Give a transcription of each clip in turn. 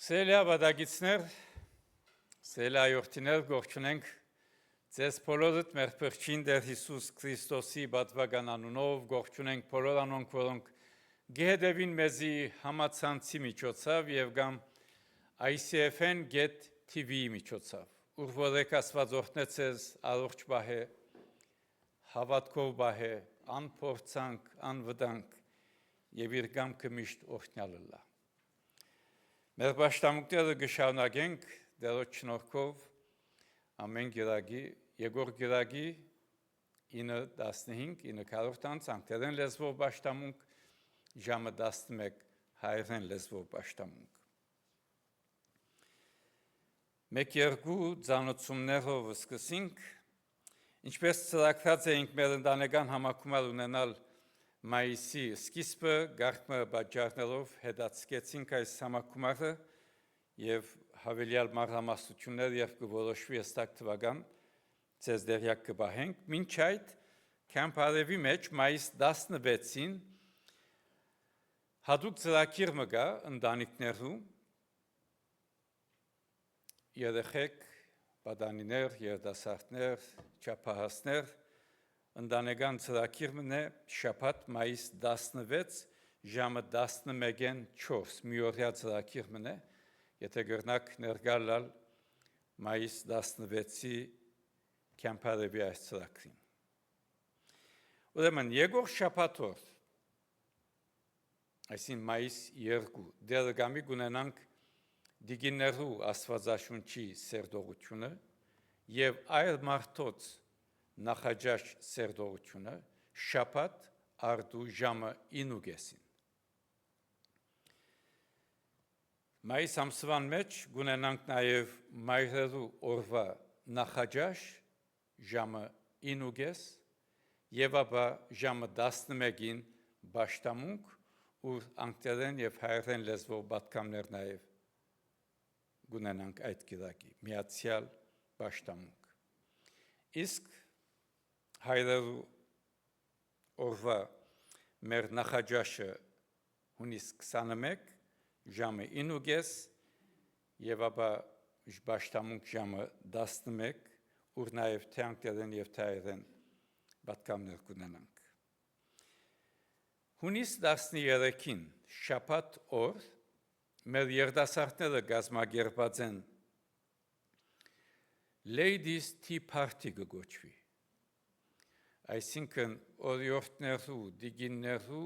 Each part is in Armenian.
Սելյա վադագիցներ, սելյա յորտիներ գողջունենք ձեզ բոլորդ մեր փրկին Տեր Հիսուս Քրիստոսի բադվական անունով գողջունենք բոլոր անոնք, որոնք գեհդևին մեզի համացանցի միջոցով եւ գամ ICFN.TV միջոցով, ուր որեք Աստված օրհնեցես առողջ բահե, հավատքով բահե, անփորձանք, անվտանգ եւ իր գամքը միշտ օրհնյալը։ Մեր պաշտամունքները գշարունակենք Տերոջ շնորհքով ամեն գիրագի, Եգոր գիրագի 9:15 անգլերեն լեզվով պաշտամունք, ժամը 11 հայերեն լեզվով պաշտամունք։ Մեկ-երկու ծանոթություններով սկսենք, ինչպես ծրագրած էինք մեր ընտանեկան համակումար ունենալ մայիսի սկիզբը գաղտնի բաժանելով հետաձգեցինք այս համակումարը եւ հավելյալ մանրամասնություններ եւ կորոշվի հստակ թվական ցեզ դերյակ կբահենք մինչ այդ կամպարևի մեջ մայիս 16-ին հadoop ծրագիր մգա ընտանիքներու երեխեք, պատանիներ, երդասարտներ, չափահասներ ընտանեկան ծրագիրն է շաբաթ մայիս 16 ժամը 11:04 միօրյա ծրագիրն է եթե գրնակ ներգալալ մայիս 16-ի կամպարևի այս ծրագրին ուրեմն եկող շաբաթօր այսին մայիս 2 դերգամի գունենանք դիգիներու աստվածաշունչի սերտողությունը եւ այլ մարդոց նախաճաշ սերտողությունը շաբաթ արդու ժամը 9:00-ին մայիս ամսվան մեջ գունենանք նաեւ մայրերու օրվա նախաճաշ ժամը 9:30 եւ ապա ժամը 11-ին պաշտամունք ուր անգլերեն եւ հայերեն լեզվով պատգամներ նաեւ գունենանք այդ գիրակի միացյալ պաշտամունք իսկ հայրերու օրվա մեր նախաճաշը հունիս 21 ժամը 9:30 եւ ապա պաշտամունք ժամը 11 ուր նաեւ թե անգլերեն եւ թե հայերեն պատգամներ կունենանք հունիս 13-ին շաբաթ օր մեր երդասարտները գազմագերբած են Ladies Tea Party գոչվի այսինքն օրիորդներու, դիգիններու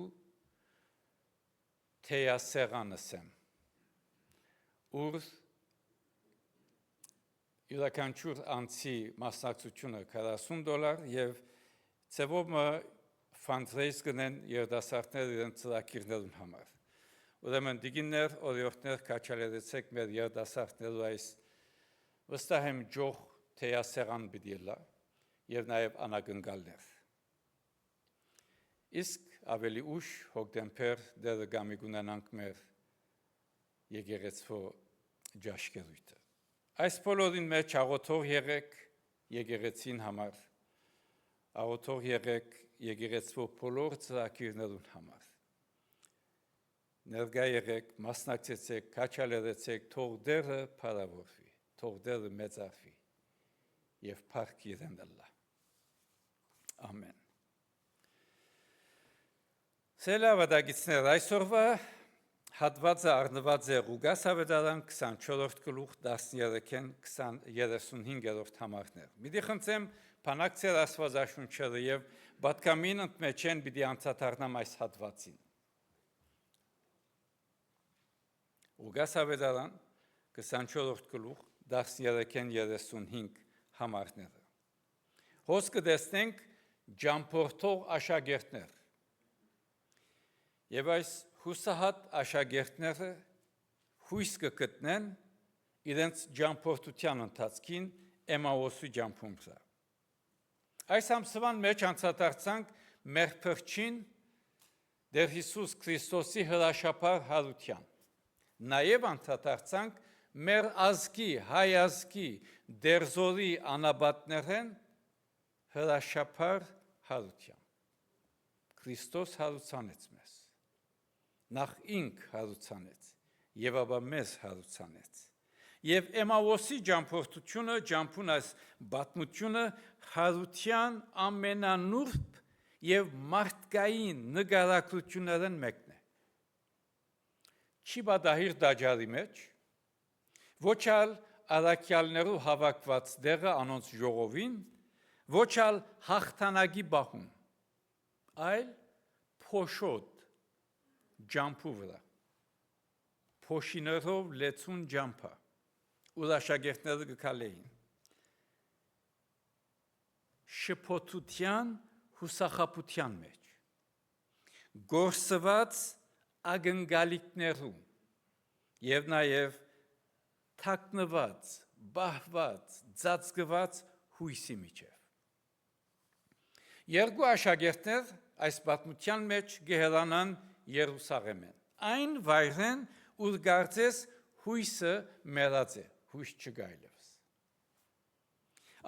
թեյասեղանսեմ ուր յուրաքանչյուր անձի մասնակցությունը $40 եւ ծևոմը fundraise կնեն երդասարտներ իրենց ծրագիրներուն համար ուրեմն դիգիններ, օրիորդներ կաչալերեցեք մեր երդասարտներու այս վստահ եմ ջող թեյասեղան բիդիլա եւ նաեւ անագնգալներ իսկ ավելի ուշ հոկտեմբեր դերգամի գունենանք մեր եկեղեցու ջաշկերույթը այս բոլորին մեջ աղոթող եղեք եկեղեցին համար աղոթող եղեք եկեղեցու բոլոր ծրագիրներուն համար ներկա եղեք մասնակցեցեք քաչալերեցեք թող դերը փառավորվի թող դերը մեծարվի եւ փառք իրենալա ամեն Սելյա վադագիցներ այսօրվա հատվածը առնված է Ղուկաս ավետարան 24-րդ գլուխ 13-ին 35-րդ համարներ Մի խնդրեմ բանակցել աստվածաշունչը եւ պատկամին ընդմեջեն պիտի անդրադառնամ այս հատվածին Ղուկաս ավետարան 24-րդ գլուխ 13-ին 35 համարները Հոսքը տեսնենք ջամփորդող աշակերտներ Եվ այս հուսահատ աշակերտները հույս կգտնեն իրենց ջամփորդության ընթացքին Էմաոսի ջամփումսը Այս ամսվան մեջ անդրադարձանք մեր փրկին Տեր Հիսուս Քրիստոսի հրաշափար հարության Նաև անդրադարձանք մեր ազգի, հայ ազգի դերձորի անաբատներեն հրաշափար հարության Քրիստոս հարուցանեց մեզ նախ ինք հարուցանեց եւ ապա մեզ հարուցանեց։ Եվ Էմավոսի ճամփորդությունը, ճամփուն այս բացմությունը հարության ամենանուրբ եւ մարդկային նկարագրություններն մեկն է։ Չի բադահիր դաջարի մեջ, ոչ ալ առաքյալներու հավաքված դեղը անոնց ժողովին, ոչ ալ հաղթանակի բահում, այլ փոշոտ ջամփու վրա, փոշիներով լեցուն ջամփա, ուր աշակերտները գկալեին, շփոթության հուսախապության մեջ, գործված ագնգալիքներու եւ նաեւ թաքնված, բահված, ծածկված հույսի միջև։ Երկու աշակերտներ այս պատմության մեջ գեհրանան Երուսաղեմեն։ Այն վայրեն, ուր կարծես հույսը մեռած է, հույս չգայլևս։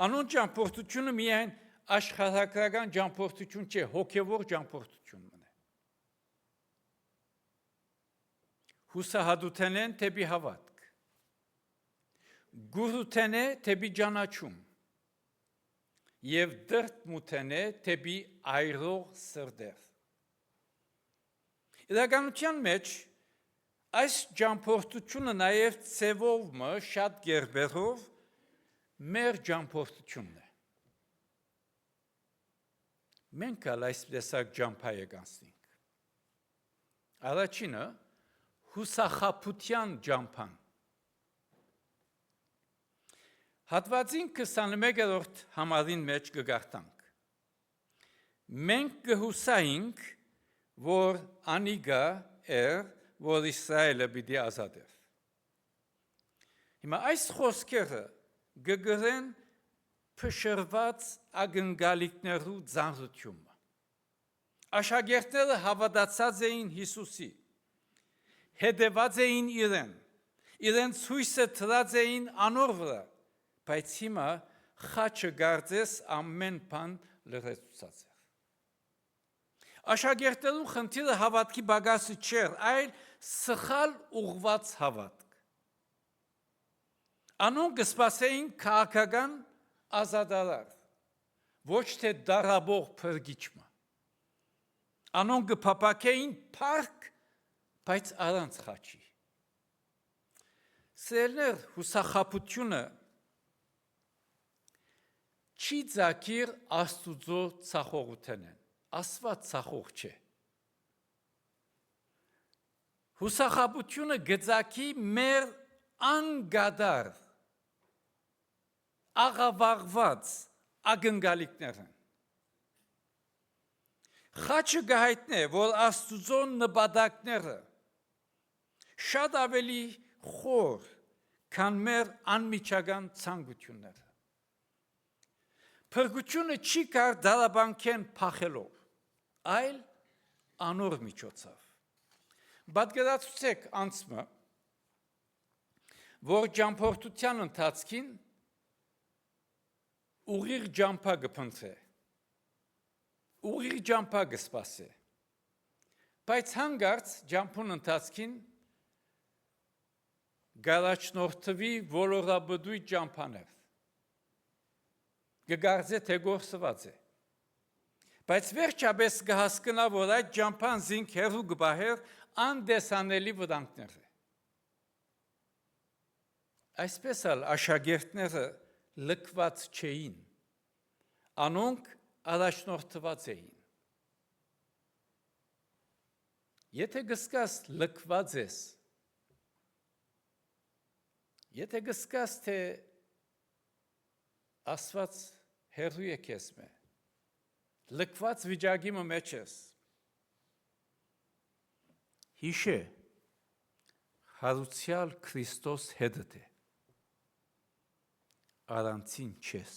Անոնց ճամփորդությունը միայն աշխարհակրական ճամփորդություն չէ, հոգևոր ճամփորդություն մնա։ Հուսահատութենեն թեպի հավատք, գուրութենե թեպի ճանաչում եւ դրդմութենե թեպի այրող սրդեր։ Իրականության մեջ այս ճամփորդությունը նաեւ ծևով շատ գերբերով մեր ճամփորդությունն է։ Մենք ալ այս տեսակ ճամփա եկանցնենք։ Առաջինը հուսախապության ճամփան։ Հատվածին 21-րդ համարին մեջ կգարտանք։ Մենք կհուսայինք, որ անիգա էր, որ Իսրայելը պիտի ազատեր։ Հիմա այս խոսքերը գգրեն փշրված ագնգալիքներու ծանրությունը։ Աշակերտները հավատացած էին Հիսուսի, հետևած էին իրեն ցույցը տված էին անոր վրա, բայց հիմա խաչը գարձես ամեն բան լրացուցած էր։ Աշակերտներու խնդիրը հավատքի բագասը չէր, այլ սխալ ուղված հավատք։ Անոնք կսպասեին քաղաքական ազատարար, ոչ թե դարաբող փրկիչը։ Անոնք կփապակեին փառք, բայց առանց խաչի։ Սերներ հուսախապությունը չի ցակիր Աստուծո ցախողութենեն, Աստված ցախող չէ։ Հուսախապությունը գծակի մեր անգադար աղավաղված ագնգալիքներն։ Խաչը գահիտնե, որ Աստուծո նպատակները շատ ավելի խոր, քան մեր անմիջական ցանկությունները։ Փրկությունը չի կար դարաբանքեն փախելով, այլ անոր միջոցով։ Պատկերացուցեք անցմը, որ ճամփորդության ընթացքին ուղիղ ճամփա կփնտրե, ուղիղ ճամփա կսպասե, բայց հանգարց ճամփուն ընթացքին գարաչնորդվի ոլորաբդույթ ճամփաներ, կգարձե թե գործված է, բայց վերջապես կհասկնա, որ այդ ճամփան զինք հեռու կբահեր անդեսանելի վտանգներ է։ Այսպես էլ աշակերտները լքված չէին, անոնք առաջնորդված էին։ Եթե գսկաս լքված ես, եթե գսկաս թե Աստված հեռու է քեզ մե, լքված վիճակի մեջ ես, հիշե, հարուցյալ Քրիստոս հետդ է, առանցին չես։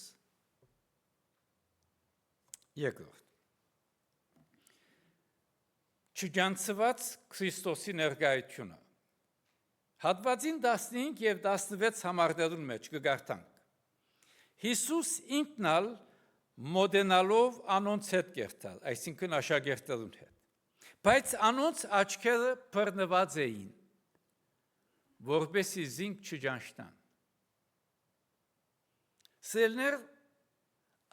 Երկրորդ, չջանցված Քրիստոսի ներկայությունը։ Հատվածին 15 և 16 համարներուն մեջ կգարտանք։ Հիսուս ինքնալ մոդենալով անոնց հետ կերտալ, այսինքն աշակերտներուն հետ, բայց անոնց աչքերը բռնված էին, որպեսզի զինք չջանշնան։ Սելներ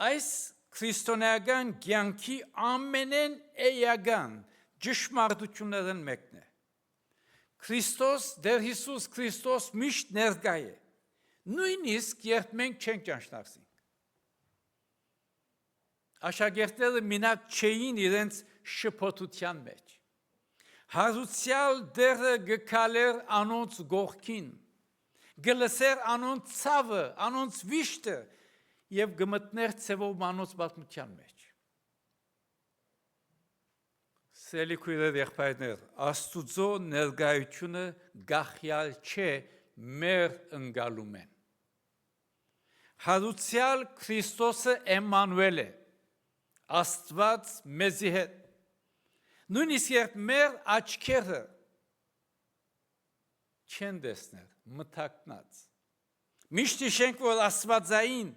այս քրիստոնեական կյանքի ամենեն էական ճշմարտություններն մեկն է։ Քրիստոս, Տեր Հիսուս Քրիստոս միշտ ներկա է, նույնիսկ երբ մենք չենք ճանչնարսին։ Աշակերտները մինակ չէին իրենց շփոթության մեջ։ Հարուցյալ դերը գկալեր անոնց գողքին, գլսեր անոնց ցավը, անոնց վիշտը եւ գմտներ ցևով անոնց պատմության մեջ։ Սելի քույրեր եղբայրներ, Աստուծո ներկայությունը գախյալ չէ մեր ընկալում են։ Հարուցյալ Քրիստոսը Էմմանուել է, Աստված մեզի հետ։ Նույնիսկ երբ մեր աչքերը չեն տեսնել, մթակնած։ Միշտ հիշենք, որ աստվածային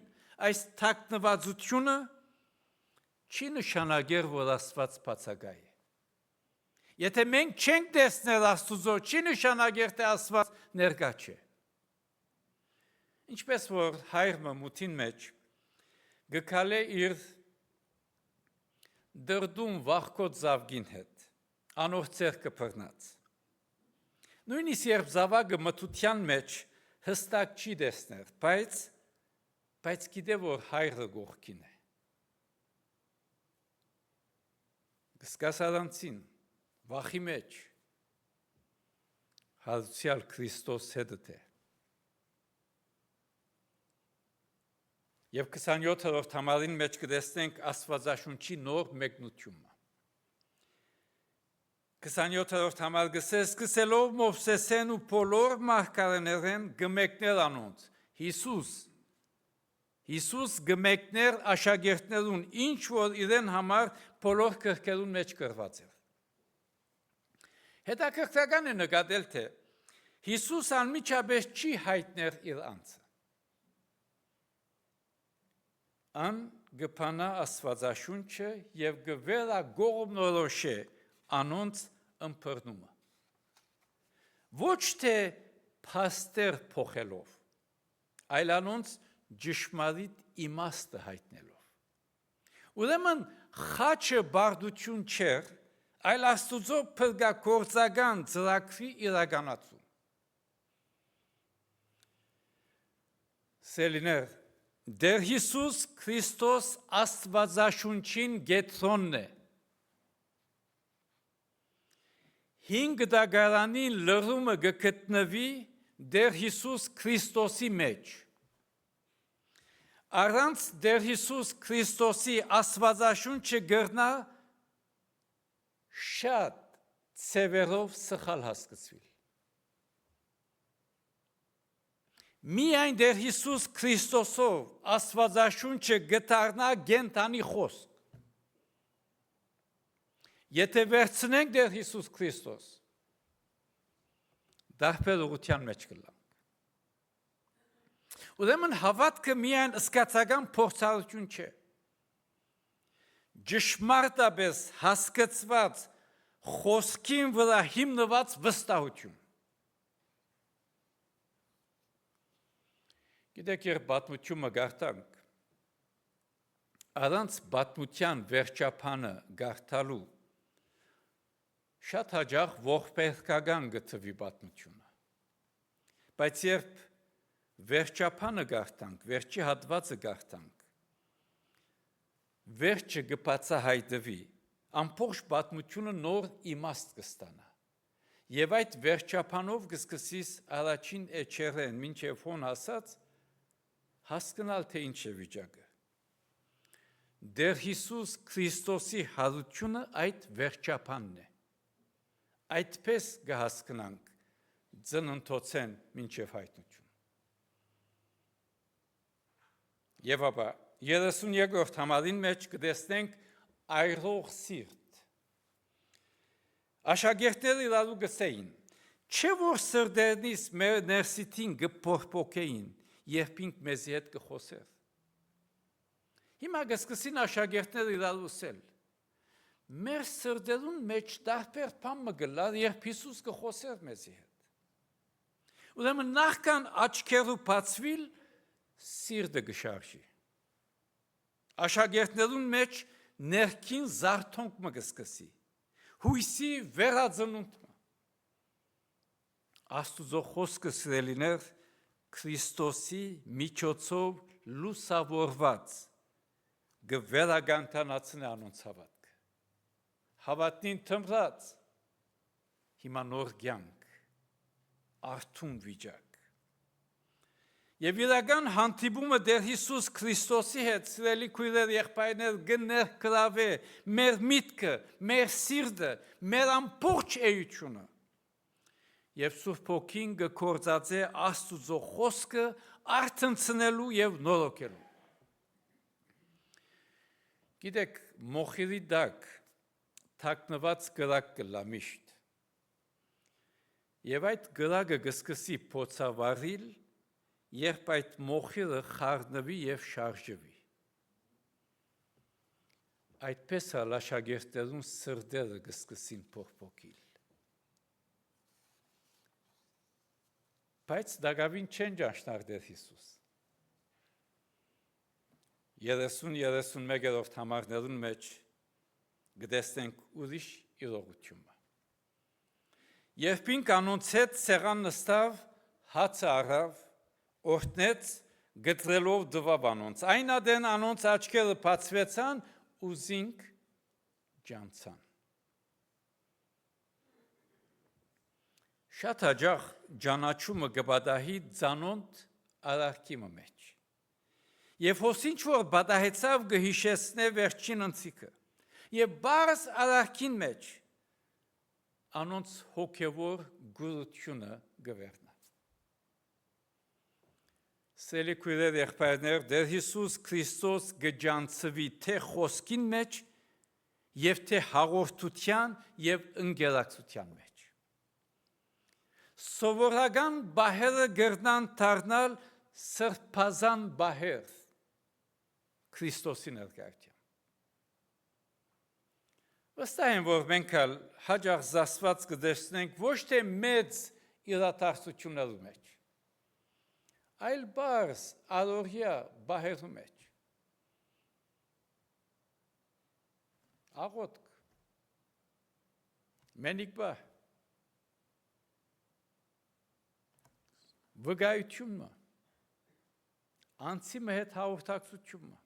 այս թաքնվածությունը չի նշանակեր, որ Աստված բացակայ է։ Եթե մենք չենք տեսնել Աստուծո, չի նշանակեր, թե Աստված ներկա չէ։ Ինչպես որ հայրը մութին մեջ գկալ է իր դրդում վախկոտ զավգին հետ, անոր ձեռքը բռնած։ Նույնիսկ երբ զավակը մթության մեջ հստակ չի տեսներ, բայց գիտե որ հայրը գողքին է։ Գսկասարանցին վախի մեջ հարուցյալ Քրիստոս հետդ է։ Եվ 27-րդ համարին մեջ կտեսնենք Աստվածաշունչի նոր մեկնությունը։ 27-րդ համար գսես սկսելով Մովսեսեն ու բոլոր մարգարեներեն գմեկներ անոնց։ Հիսուս գմեկներ աշակերտներուն, ինչ որ իրեն համար բոլոր կրկերուն մեջ կրված էր։ Հետաքրքրական է նկատել, թե Հիսուս անմիջապես չի հայտներ իր անձը։ Ան գփանա Աստվածաշունչը եւ գվերագողմնորոշե անոնց ըմբռնումը։ Ոչ թե փաստեր փոխելով, այլ անոնց ճշմարիտ իմաստը հայտնելով։ Ուրեմն խաչը բարդություն չէր, այլ Աստուծո փրկագործական ծրագրի իրականացում։ Սելիներ, Տեր Հիսուս Քրիստոս Աստվածաշունչին գետրոնն է։ 5 դագարանին լրումը գտնվի Տեր Հիսուս Քրիստոսի մեջ։ Առանց Տեր Հիսուս Քրիստոսի Աստվածաշունչը գրնա շատ ցևերով սխալ հասկացվել։ Միայն Տեր Հիսուս Քրիստոսով Աստվածաշունչը գտարնա գենտանի խոսք։ Եթե վերցնենք Տեր Հիսուս Քրիստոս, դարբեր ուղղության մեջ կլանք։ Ուրեմն հավատքը միայն սկացական փորձառություն չէ։ Ճշմարտապես հասկացված խոսքին վրա հիմնված վստահություն։ Գիտեք, երբ պատմությունը գարտանք, առանց պատմության վերջապանը գարտալու շատ հաճախ ողբերգական գտնվի պատմությունը։ Բայց երբ վերջապանը գարտանք, վերջի հատվածը գարտանք, վերջը կբացահայտվի, ամբողջ պատմությունը նոր իմաստ կստանա։ Եվ այդ վերջապանով կսկսես առաջին էջերեն մինչև հոն ասած հասկանալ, թե ինչ է վիճակը։ Տեր Հիսուս Քրիստոսի հարությունը այդ վերջապանն է։ Այդպես կհասկանանք ծննդոցեն մինչև հայտնություն։ Եվ ապա 32-րդ համարին մեջ կտեսնենք այրող սիրտ։ Աշակերտները իրարու գսեին, չէ որ սրտերնից մեր ներսիտին կփոփոխեին, երբ ինք մեզի հետ կխոսեր։ Հիմա կսկսին աշակերտները իրարու ասել, մեր սրտերուն մեջ տարբեր բան մը գլար, երբ Հիսուս կխոսեր մեզի հետ։ Ուրեմն նախքան աչքերու բացվիլ սիրտը գշարժի։ Աշակերտներուն մեջ ներքին զարթոնք մը կսկսի։ Հույսի վերածնունդը։ Աստուծո խոսքը սիրելիներ Քրիստոսի միջոցով լուսավորված գվերագանտանացնե անոնց հավատք։ Հավատնին թմրած հիմա նոր կյանք, արթուն վիճակ։ Եվ իրական հանդիպումը Տեր Հիսուս Քրիստոսի հետ սիրելի քույրեր եղբայրներ կներկրավե մեր միտքը, մեր սիրտը, մեր ամբողջ էությունը։ Եվ Սուրբ Հոգին կգործածե Աստուծո խոսքը արթնցնելու եւ նորոգելու։ Գիտեք, մոխիրի դակ թաքնված գրակ կլա միշտ։ Եվ այդ գրակը կսկսի փոցավարիլ, երբ այդ մոխիրը խառնվի եւ շարժվի։ Այդպես էլ աշակերտներուն սրտերը կսկսին փոխփոխիլ։ Բայց դակավին չեն ճաշնար Տեր Հիսուս։ 30-31-րդ համարներուն մեջ գտեսնենք ուրիշ իրողությունը։ Երբ անոնց հետ սեղան նստավ, հացը առավ, օրհնեց, գտրելով դվավ անոնց։ Այն ադեն անոնց աչքերը բացվեցան ու զինք ջանցան։ Շատ հաճախ ճանաչումը կբադահի ծանոթ արարքի մեջ։ Եվ հոսինչ որ բադահեցավ կհիշեցնե վերջին ընթացքը։ Եվ բարձ արարքին մեջ անոնց հոգևոր գուրությունը կվերնա։ Սելի քույրեր եղբայրներ, Տեր Հիսուս Քրիստոս կջանցվի թե խոսքին մեջ եւ թե հաղորդության եւ ընկերակցության մեջ։ Սովորական բահերը գրնան դառնալ սրբազան բահեր Քրիստոսի ներկայությամբ։ Վստահ եմ, որ մենք հաճախ զասված կտեսնենք ոչ թե մեծ իրադարձություններու մեջ, այլ բարձ առօրյա բահերու մեջ։ Աղոթք, մենիկ բահ, վկայությունը, անցի հետ հաղորդակցությունը։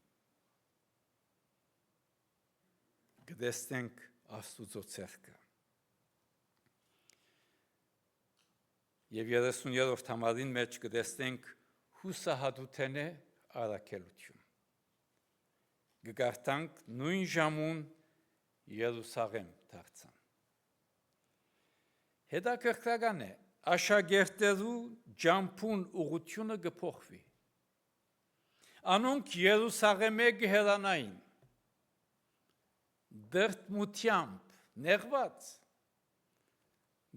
Կտեսնենք Աստուծո ցերկը։ Եվ 30-րդ համարին մեջ կտեսնենք հուսահատութենե առաքելություն։ Կգարտանք նույն ժամուն Երուսաղեմ դարձան։ Հետաքրքրական է, աշակերտներու ջամփուն ուղությունը կփոխվի։ Անոնք Երուսաղեմե կհեռանային, դրդմությամբ նեղված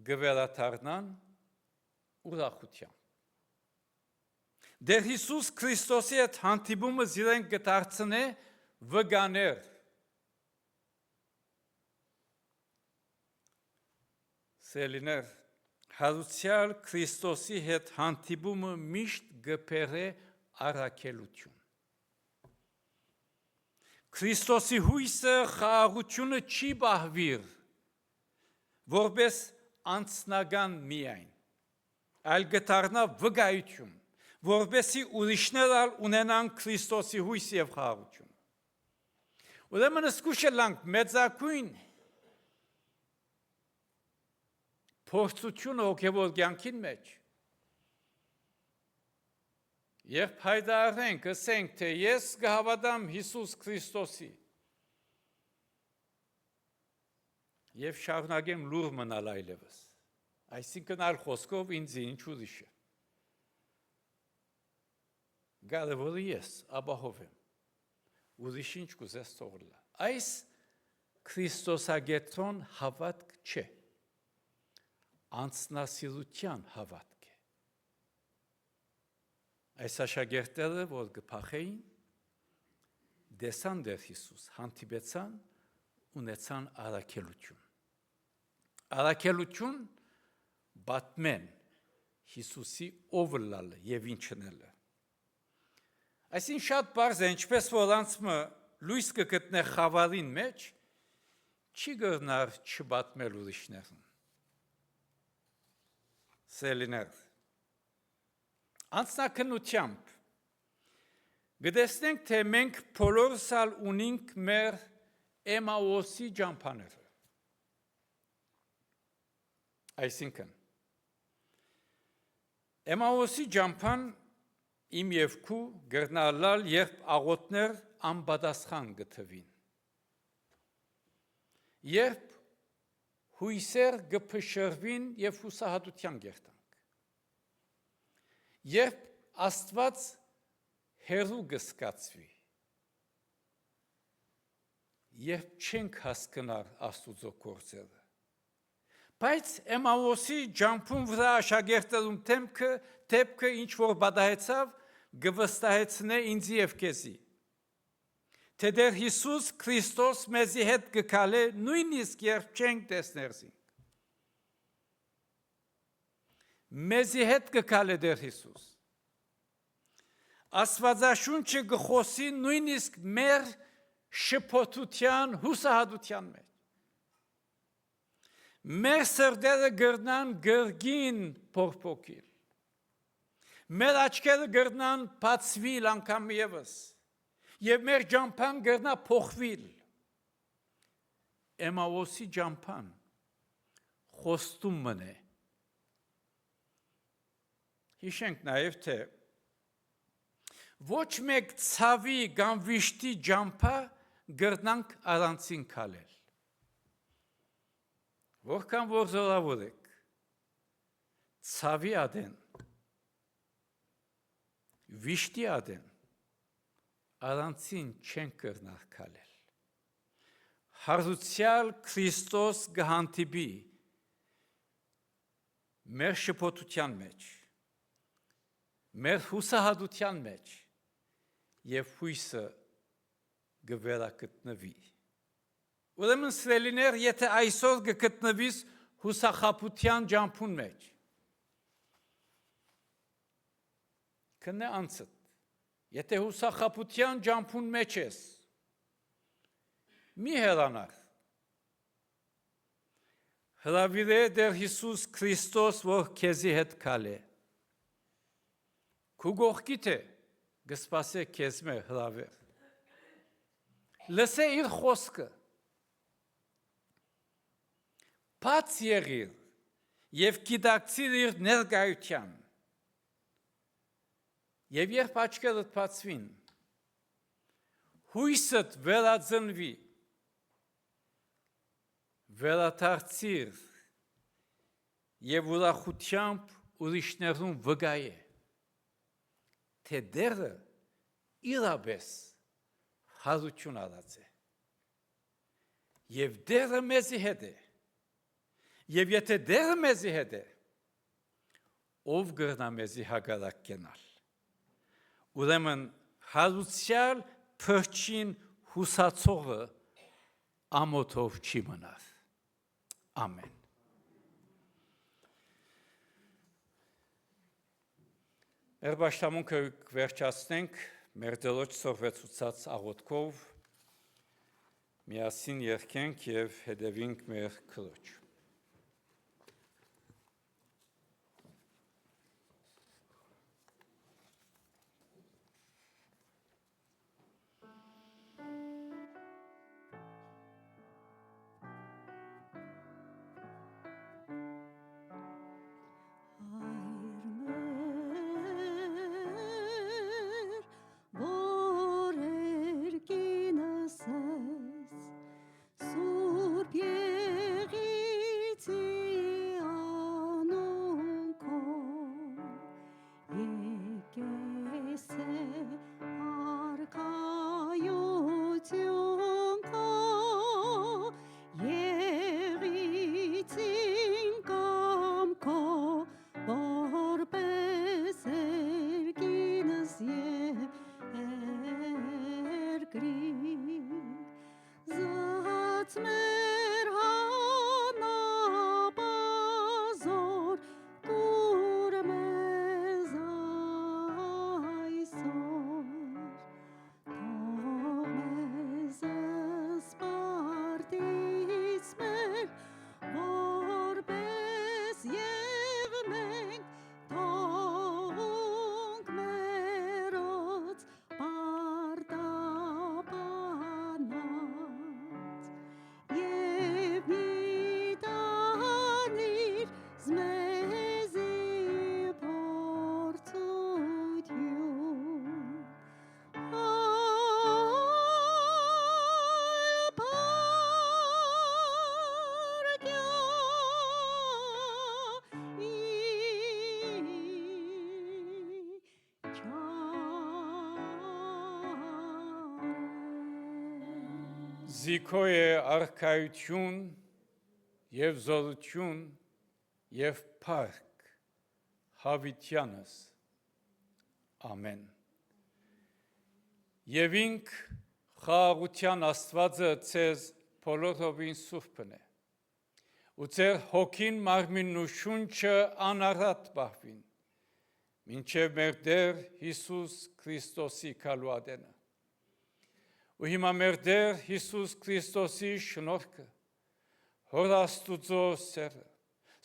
կվերադառնան ուրախությամբ։ Դեր Հիսուս Քրիստոսի հետ հանդիպումը զիրեն կդարձնե վգաներ։ Սելիներ, հարուցյալ Քրիստոսի հետ հանդիպումը միշտ կբերե առաքելություն։ Քրիստոսի հույսը խաղաղությունը չի բահվիր, որպես անձնական միայն, այլ կդառնա վկայություն, որպեսզի ուրիշներ ունենան Քրիստոսի հույս եւ խաղաղություն։ Ուրեմն սկսելանք մեծակույն փորձությունը հոգևոր կյանքին մեջ։ Երբ հայտարարենք, ասենք, թե ես կհավատամ Հիսուս Քրիստոսի եւ շարունակեմ լուր մնալ այլևս, այսինքն այլ խոսքով ինձ ինչ ուրիշ է։ Կարևորը ես ապահով եմ, ուրիշ ինչ կուզես թողնելա։ Այս քրիստոսագետրոն հավատք չէ, անձնասիրության հավատք։ Այս աշակերտները, որ կփախեին, դեսան Տեր Հիսուս, հանդիպեցան, ունեցան առաքելություն։ Առաքելություն պատմեն Հիսուսի ով լալը եւ ինչնելը։ Այսին շատ բարձ է, ինչպես որ անցմը լույս կգտնե խավարին մեջ, չի գտնար չբատմել ուրիշներին։ Սելիներ, անցնակնությամբ գտեսնենք, թե մենք բոլորս ալ ունենք մեր Էմաուսի ճամփաները։ Այսինքն, Էմաուսի ճամփան իմ եւ քու գրնալալ, երբ աղոթներ անպատասխան գտվին։ Երբ հույսեր գփշրվին եւ հուսահատության գերտանք։ Երբ Աստված հերու գսկացվի։ Երբ չենք հասկնար Աստուծո գործերը։ Բայց Էմաուսի ճամփուն վրա աշակերտներուն դեպքը ինչ որ բադահեցավ, գվստահեցնե ինձ եւ քեզի։ Թե դեր Հիսուս Քրիստոս մեզի հետ գկալե նույնիսկ երբ չենք տեսներսին։ Մեզի հետ գկալե դեր Հիսուս։ Աստվածաշունչը գխոսի նույնիսկ մեր շփոթության, հուսահատության մեջ։ Մեր սրտերը գրնան գրգին փոփոխիլ։ Մեր աչքերը գրնան բացվիլ անգամ եւս։ Եվ մեր ճամփան գրնա փոխվիլ։ Էմաուսի ճամփան խոստում մնե։ Հիշենք նաեւ թե ոչ մեկ ցավի կամ վիշտի ճամփա գրնանք առանցին քալել։ Որքան որ զորավոր եք, ցավի ադեն, վիշտի ադեն, առանցին չեն կրնար քալել։ Հարուցյալ Քրիստոս գհանտիբի մեր շփոթության մեջ, մեր հուսահատության մեջ եւ հույսը գվերակտնվի։ Ուրեմն սիրելիներ, եթե այսօր գտնվիս հուսախաբության ճամփուն մեջ, քնե անցդ, եթե հուսախաբության ճամփուն մեջ ես, մի հեռանար, հրավիրե դեր Հիսուս Քրիստոս, որ քեզի հետ կալե, քու գողքիտ է, գսպասե քեզ մե հրավեր, լսե իր խոսքը, Բաց եղիր եւ գիտակցիր իր ներկայության։ Եվ երբ աչքերդ բացվին, հույսդ վերածնվի, վերադարձիր եւ ուրախությամբ ուրիշներուն վգայե, թե դերը իրապես հարություն արած է։ Եվ դերը մեզի հետ է։ Եվ եթե դերը մեզի հետ է, ով գրնա մեզի հակառակ կենալ։ Ուրեմն հարուցյալ փրկին հուսացողը ամոթով չի մնար։ Ամեն։ Մեր պաշտամունքը վերջացնենք մեր Տերոջ սովեցուցած աղոթքով, միասին երգենք եւ հետևենք մեր Քրոջ։ Սուրբ Եղի Զիքո է արքայություն և զորություն և փառք հավիտյանս, ամեն։ Եվ ինք խաղաղության Աստվածը ձեզ բոլորովին սուրբն է, ու ձեր հոգին, մարմինն ու շունչը անառատ պահվին, մինչև մեր Տեր Հիսուս Քրիստոսի գալու ատենը։ Ու հիմա մեր Տեր Հիսուս Քրիստոսի շնորհքը, Հոր Աստուծո սերը,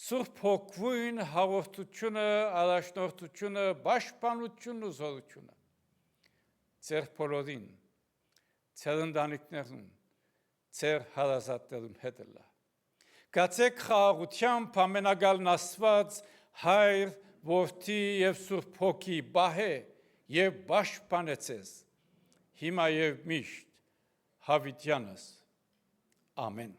Սուրբ Հոգուին հաղորդությունը, առաջնորդությունը, պաշտպանությունն ու զորությունը ձեր բոլորին, ձեր ընտանիքներուն, ձեր հարազատներուն հետ լա։ Գացեք խաղաղությամբ ամենագալն Աստված, Հայր, Որդի և Սուրբ Հոգի պահե և պաշտպանե ձեզ, հիմա և միշտ հավիտյանս, ամեն։